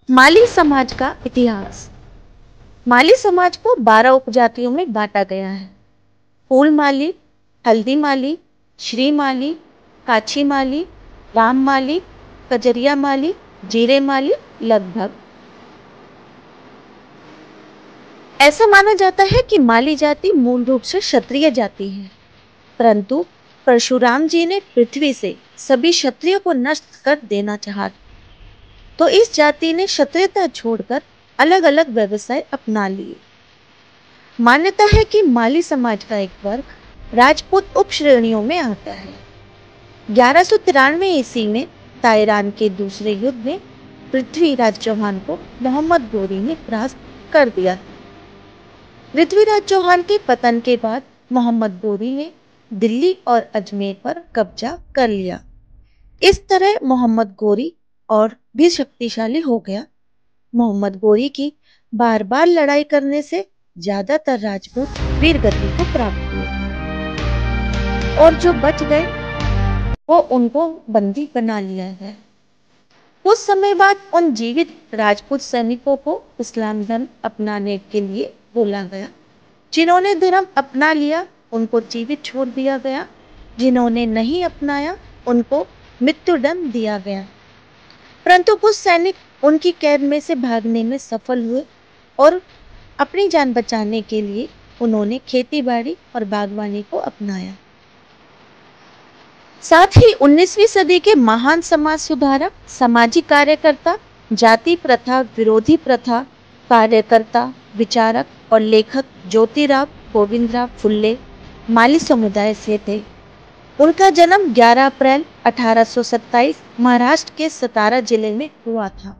माली समाज का इतिहास। माली समाज को 12 उपजातियों में बांटा गया है। फूल माली, हल्दी माली, श्री माली, काछी माली, राम माली, कजरिया माली, जीरे माली। लगभग ऐसा माना जाता है कि माली जाति मूल रूप से क्षत्रिय जाति है, परंतु परशुराम जी ने पृथ्वी से सभी क्षत्रियों को नष्ट कर देना चाहा, तो इस जाति ने क्षत्रियता छोड़कर अलग अलग व्यवसाय अपना लिए। मान्यता है कि माली समाज का एक वर्ग राजपूत उप श्रेणियों में आता है। 1193 ईस्वी में ताइरान के दूसरे युद्ध में पृथ्वीराज चौहान को मोहम्मद गोरी ने परास्त कर दिया। पृथ्वीराज चौहान के पतन के बाद मोहम्मद गोरी ने दिल्ली और अजमेर पर कब्जा कर लिया। इस तरह मोहम्मद गोरी और भी शक्तिशाली हो गया। मोहम्मद गोरी की बार बार लड़ाई करने से ज्यादातर राजपूत वीरगति को प्राप्त हुए और जो बच गए वो उनको बंदी बना लिया है। कुछ समय बाद उन जीवित राजपूत सैनिकों को इस्लाम धर्म अपनाने के लिए बोला गया। जिन्होंने धर्म अपना लिया उनको जीवित छोड़ दिया गया, जिन्होंने नहीं अपनाया उनको मृत्युदंड दिया गया। परंतु कुछ सैनिक उनकी कैद में से भागने में सफल हुए और अपनी जान बचाने के लिए उन्होंने खेतीबाड़ी और बागवानी को अपनाया। साथ ही 19वीं सदी के महान समाज सुधारक, सामाजिक कार्यकर्ता, जाति प्रथा विरोधी प्रथा कार्यकर्ता, विचारक और लेखक ज्योतिराव गोविंदराव फुल्ले माली समुदाय से थे। उनका जन्म 11 अप्रैल 1827 महाराष्ट्र के सतारा जिले में हुआ था।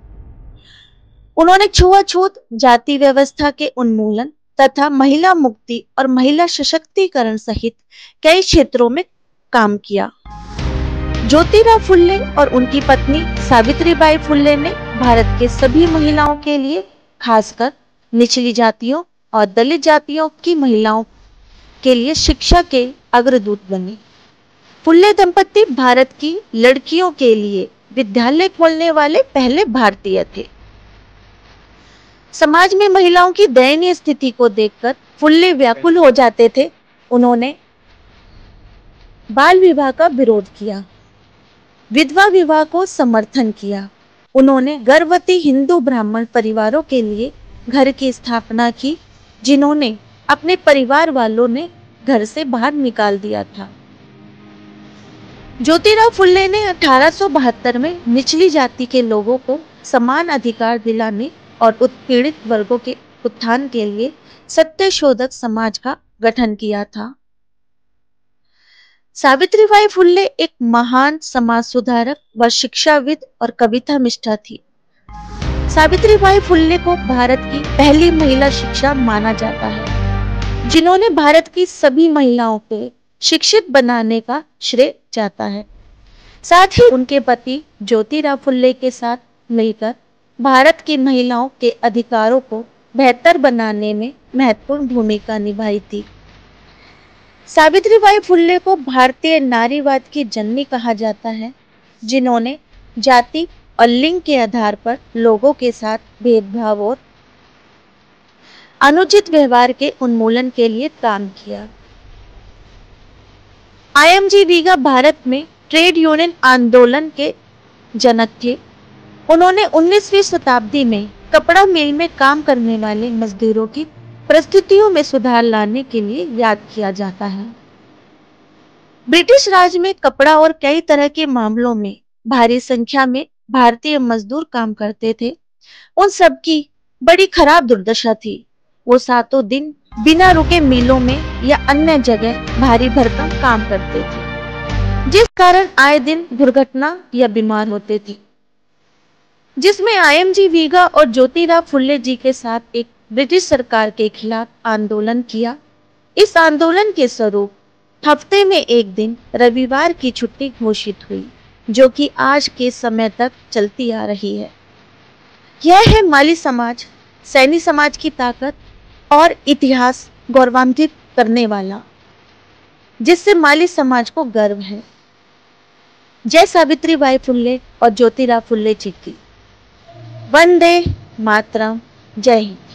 उन्होंने छुआछूत, जाति व्यवस्था के उन्मूलन तथा महिला मुक्ति और महिला सशक्तिकरण सहित कई क्षेत्रों में काम किया। ज्योतिराव फुल्ले और उनकी पत्नी सावित्रीबाई फुल्ले ने भारत के सभी महिलाओं के लिए, खासकर निचली जातियों और दलित जातियों की महिलाओं के लिए शिक्षा के अग्रदूत बने। फुल्ले दंपति भारत की लड़कियों के लिए विद्यालय खोलने वाले पहले भारतीय थे। समाज में महिलाओं की दयनीय स्थिति को देखकर फुल्ले व्याकुल हो जाते थे। उन्होंने बाल विवाह का विरोध किया, विधवा विवाह को समर्थन किया। उन्होंने गर्भवती हिंदू ब्राह्मण परिवारों के लिए घर की स्थापना की, जिन्होंने अपने परिवार वालों ने घर से बाहर निकाल दिया था। ज्योतिराव फुल्ले ने 1872 में निचली जाति के लोगों को समान अधिकार दिलाने और उत्पीड़ित वर्गों के उत्थान के लिए सत्यशोधक समाज का गठन किया था। सावित्रीबाई फुल्ले एक महान समाज सुधारक व शिक्षाविद और कवितामिष्ठा थी। सावित्रीबाई फुल्ले को भारत की पहली महिला शिक्षा माना जाता है, जिन्होंने भारत की सभी महिलाओं को शिक्षित बनाने का श्रेय जाता है। साथ ही उनके पति ज्योतिराव फुल्ले के साथ मिलकर भारत की महिलाओं के अधिकारों को बेहतर बनाने में महत्वपूर्ण भूमिका निभाई थी। सावित्रीबाई फुल्ले को भारतीय नारीवाद की जननी कहा जाता है, जिन्होंने जाति और लिंग के आधार पर लोगों के साथ भेदभाव और अनुचित व्यवहार के उन्मूलन के लिए काम किया। IMG वीगा भारत में ट्रेड यूनियन आंदोलन के जनक थे। उन्होंने 19वीं शताब्दी में कपड़ा मिल में काम करने वाले मजदूरों की परिस्थितियों में सुधार लाने के लिए याद किया जाता है। ब्रिटिश राज में कपड़ा और कई तरह के मामलों में भारी संख्या में भारतीय मजदूर काम करते थे। उन सब की बड़ी खराब दुर्दशा थी। वो सातों दिन बिना रुके मिलों में या अन्य जगह भारी भरकम काम करते थे, जिस कारण आए दिन दुर्घटना या बीमार होते थे। जिसमें IMG वीगा और ज्योतिराव फुल्ले जी के साथ एक ब्रिटिश सरकार के खिलाफ आंदोलन किया। इस आंदोलन के स्वरूप हफ्ते में एक दिन रविवार की छुट्टी घोषित हुई, जो कि आज के समय तक चलती आ रही है। यह है माली समाज, सैनी समाज की ताकत और इतिहास गौरवान्वित करने वाला, जिससे माली समाज को गर्व है। जय सावित्रीबाई फुल्ले और ज्योतिराव फुल्ले जी की। वंदे मातरम। जय हिंद।